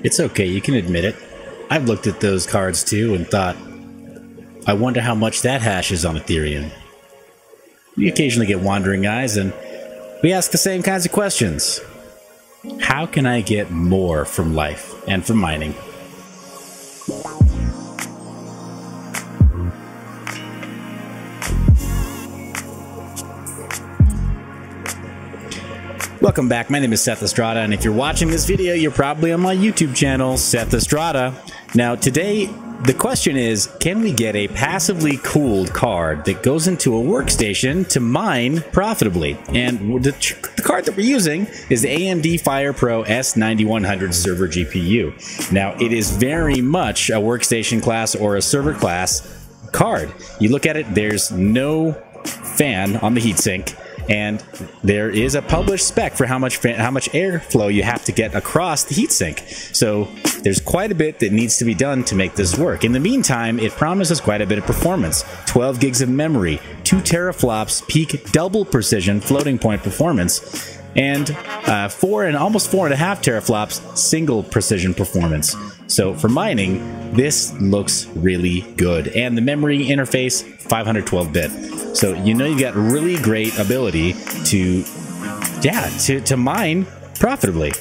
It's okay, you can admit it. I've looked at those cards too and thought, I wonder how much that hash is on Ethereum. We occasionally get wandering eyes and we ask the same kinds of questions. How can I get more from life and from mining? Welcome back, my name is Seth Estrada, and if you're watching this video, you're probably on my YouTube channel, Seth Estrada. Now today, the question is, can we get a passively cooled card that goes into a workstation to mine profitably? And the card that we're using is the AMD FirePro S9100 server GPU. Now, it is very much a workstation class or a server class card. You look at it, there's no fan on the heatsink, and there is a published spec for how much airflow you have to get across the heatsink. So there's quite a bit that needs to be done to make this work. In the meantime, it promises quite a bit of performance. 12 gigs of memory, 2 teraflops peak double precision floating point performance, and almost 4.5 teraflops single precision performance. So for mining, this looks really good. And the memory interface, 512-bit. So you know you got really great ability to mine profitably.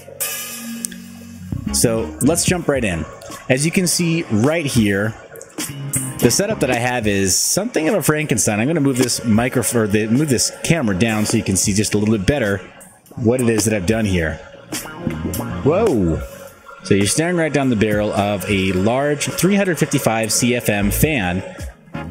So let's jump right in. As you can see right here, the setup that I have is something of a Frankenstein. I'm going to move this move this camera down so you can see just a little bit better what it is that I've done here. Whoa! So you're staring right down the barrel of a large 355 CFM fan,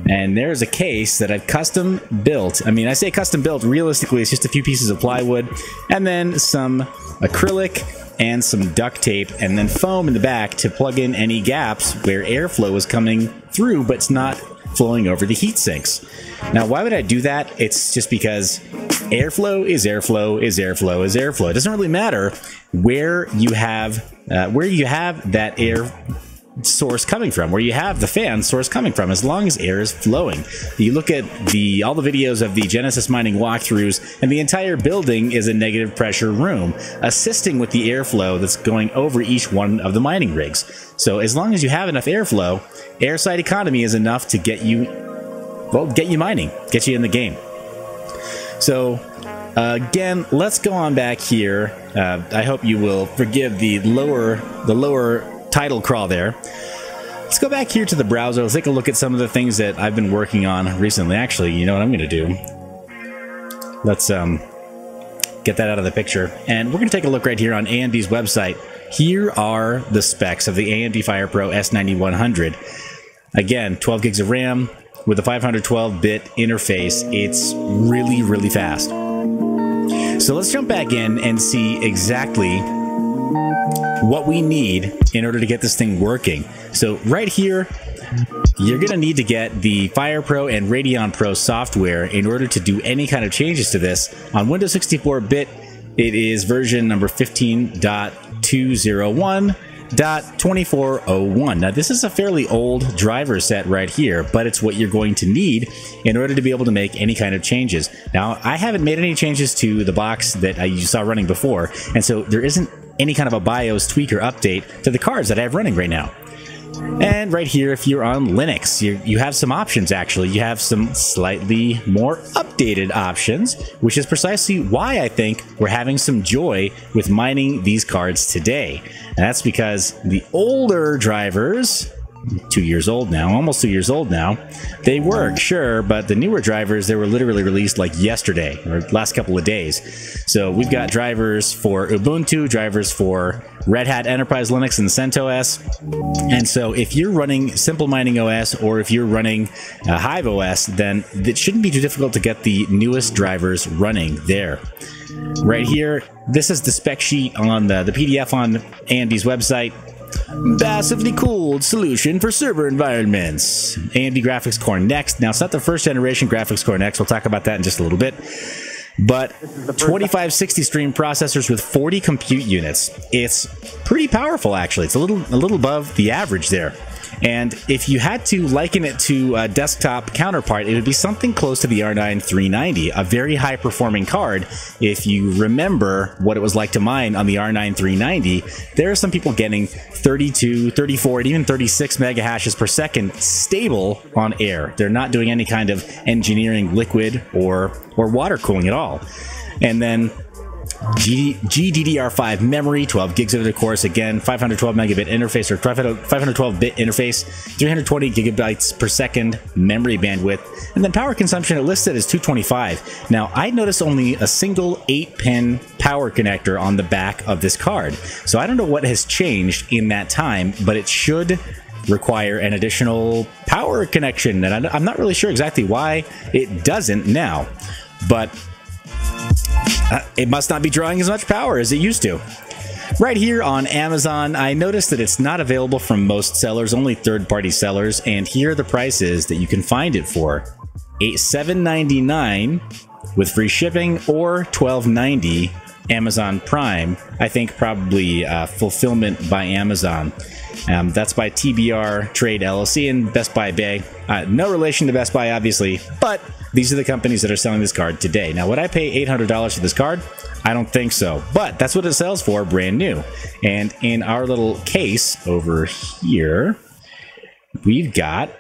and there's a case that I've custom built. I mean, I say custom built, realistically it's just a few pieces of plywood and then some acrylic and some duct tape and then foam in the back to plug in any gaps where airflow is coming through but it's not flowing over the heat sinks. Now, why would I do that? It's just because airflow is airflow is airflow is airflow. It doesn't really matter where you have that air source coming from, where you have the fan source coming from, as long as air is flowing. You look at all the videos of the Genesis mining walkthroughs, and the entire building is a negative pressure room, assisting with the airflow that's going over each one of the mining rigs. So as long as you have enough airflow, airside economy is enough to get you mining, get you in the game. So again, let's go on back here. I hope you will forgive the lower title crawl there. Let's go back here to the browser. Let's take a look at some of the things that I've been working on recently. Actually, you know what I'm going to do? Let's get that out of the picture. And we're going to take a look right here on AMD's website. Here are the specs of the AMD FirePro S9100. Again, 12 gigs of RAM with a 512-bit interface. It's really, really fast. So let's jump back in and see exactly what we need in order to get this thing working. So right here, you're going to need to get the FirePro and Radeon Pro software in order to do any kind of changes to this. On Windows 64-bit, it is version number 15.201.2401. Now, this is a fairly old driver set right here, but it's what you're going to need in order to be able to make any kind of changes. Now, I haven't made any changes to the box that you saw running before, and so there isn't any kind of a BIOS tweak or update to the cards that I have running right now. And right here, if you're on Linux, you have some options. Actually, you have some slightly more updated options, which is precisely why I think we're having some joy with mining these cards today. And that's because the older drivers, 2 years old now, almost 2 years old now, they work, sure, but the newer drivers, they were literally released like yesterday or last couple of days. So we've got drivers for Ubuntu, drivers for Red Hat Enterprise Linux and CentOS. And so if you're running Simple Mining OS or if you're running Hive OS, then it shouldn't be too difficult to get the newest drivers running there. Right here, this is the spec sheet on the PDF on AMD's website. Massively cooled solution for server environments. AMD Graphics Core Next. Now, it's not the first generation Graphics Core Next. We'll talk about that in just a little bit. But 2560 stream processors with 40 compute units. It's pretty powerful, actually. It's a little above the average there. And if you had to liken it to a desktop counterpart, it would be something close to the R9 390, a very high performing card. If you remember what it was like to mine on the R9 390, there are some people getting 32, 34, and even 36 mega hashes per second stable on air. They're not doing any kind of engineering, liquid, or water cooling at all. And then GDDR5 memory, 12 gigs of it, of course, again, 512 megabit interface, or 512-bit interface, 320 gigabytes per second memory bandwidth, and then power consumption, it listed as 225. Now, I noticed only a single 8-pin power connector on the back of this card, so I don't know what has changed in that time, but it should require an additional power connection, and I'm not really sure exactly why it doesn't now, but it must not be drawing as much power as it used to. Right here on Amazon, I noticed that it's not available from most sellers, only third-party sellers, and here are the prices that you can find it for. $7.99 with free shipping, or $12.90 Amazon Prime. I think probably fulfillment by Amazon. That's by TBR Trade LLC and Best Buy Bay. No relation to Best Buy, obviously, but these are the companies that are selling this card today. Now, would I pay $800 for this card? I don't think so, but that's what it sells for, brand new. And in our little case over here, we've got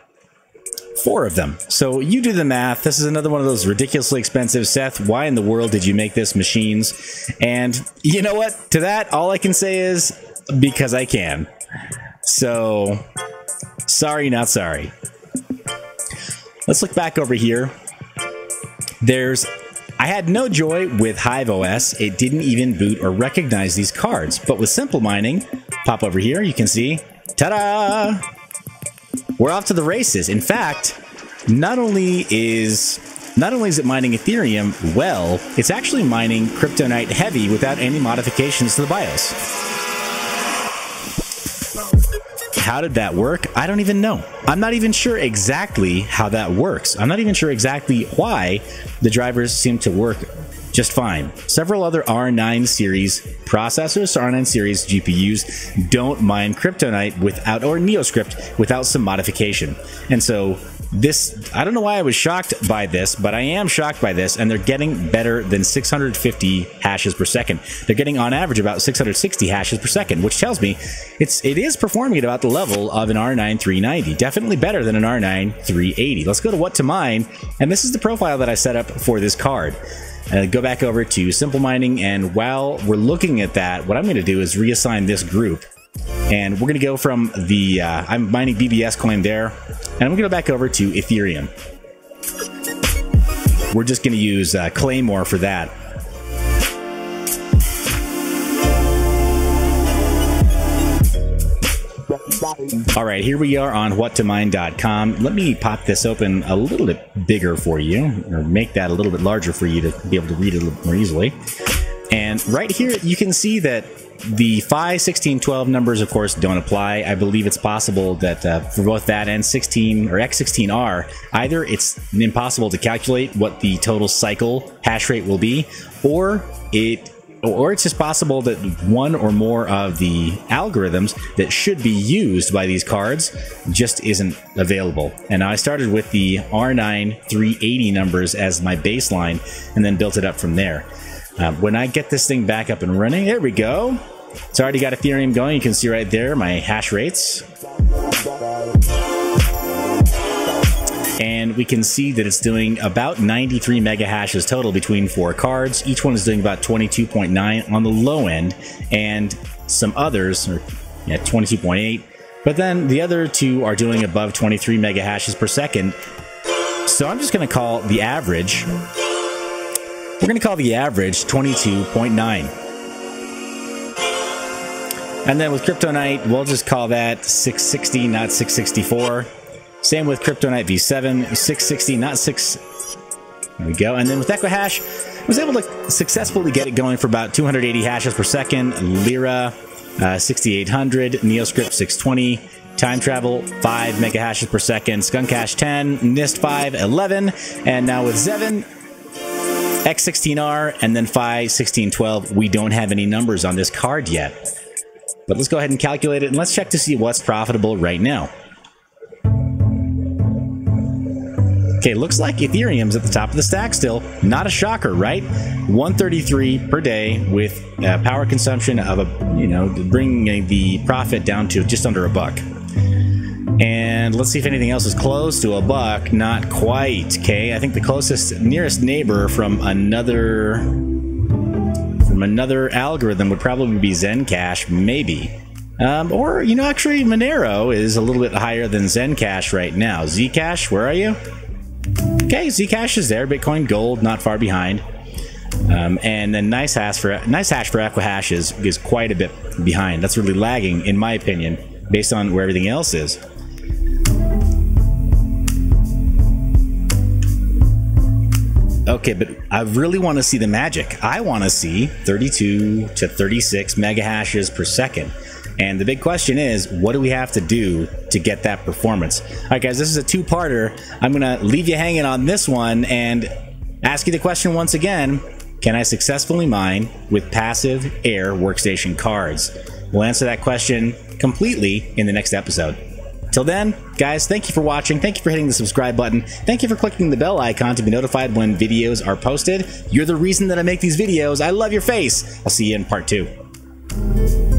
4 of them. So you do the math. This is another one of those ridiculously expensive. Seth, why in the world did you make this machines? And you know what? To that, all I can say is because I can. So, sorry, not sorry. Let's look back over here. I had no joy with Hive OS. It didn't even boot or recognize these cards. But with Simple Mining, pop over here, you can see, ta-da! We're off to the races. In fact, not only is it mining Ethereum well, it's actually mining CryptoNick heavy without any modifications to the BIOS. How did that work? I don't even know. I'm not even sure exactly how that works. I'm not even sure exactly why the drivers seem to work just fine. Several other R9 series processors, R9 series GPUs, don't mine CryptoNick without, or NeoScript without some modification. And so this, I don't know why I was shocked by this, but I am shocked by this, and they're getting better than 650 hashes per second. They're getting on average about 660 hashes per second, which tells me it is performing at about the level of an R9 390. Definitely better than an R9 380. Let's go to what to mine, and this is the profile that I set up for this card. Go back over to Simple Mining, and while we're looking at that, what I'm going to do is reassign this group. And we're going to go from the, I'm mining BBS coin there, and I'm going to go back over to Ethereum. We're just going to use Claymore for that. All right, here we are on whattomine.com. Let me pop this open a little bit bigger for you, or make that a little bit larger for you to be able to read it a little more easily. And right here, you can see that the 5, 16, 12 numbers, of course, don't apply. I believe it's possible that for both that and 16 or X16R, either it's impossible to calculate what the total cycle hash rate will be, or it's just possible that one or more of the algorithms that should be used by these cards just isn't available. And I started with the R9 380 numbers as my baseline and then built it up from there. When I get this thing back up and running, there we go. It's already got Ethereum going. You can see right there my hash rates. And we can see that it's doing about 93 mega hashes total between 4 cards. Each one is doing about 22.9 on the low end, and some others are 22.8. But then the other 2 are doing above 23 mega hashes per second. So I'm just going to call the average. We're going to call the average 22.9. And then with CryptoNick, we'll just call that 660, not 664. Same with CryptoNick V7, 660, not 6. There we go. And then with EchoHash, I was able to successfully get it going for about 280 hashes per second. Lyra, 6800, NeoScript 620, Time Travel 5 mega hashes per second, Skunkhash 10, NIST 5, 11, and now with Zevin, X16R, and then Phi 1612, we don't have any numbers on this card yet. But let's go ahead and calculate it, and let's check to see what's profitable right now. Okay, looks like Ethereum's at the top of the stack still. Not a shocker, right? 133 per day with power consumption of bringing the profit down to just under $1. And let's see if anything else is close to $1. Not quite. Okay, I think the nearest neighbor from another algorithm would probably be Zencash, maybe. Or, actually Monero is a little bit higher than Zencash right now. Zcash, where are you? Okay, Zcash is there. Bitcoin Gold, not far behind. And then nice hash for Equihash is quite a bit behind. That's really lagging, in my opinion, based on where everything else is. Okay, but I really want to see the magic. I want to see 32 to 36 mega hashes per second. And the big question is, what do we have to do to get that performance? All right, guys, this is a two-parter. I'm going to leave you hanging on this one and ask you the question once again. Can I successfully mine with passive air workstation cards? We'll answer that question completely in the next episode. Till then, guys, thank you for watching. Thank you for hitting the subscribe button. Thank you for clicking the bell icon to be notified when videos are posted. You're the reason that I make these videos. I love your face. I'll see you in part 2.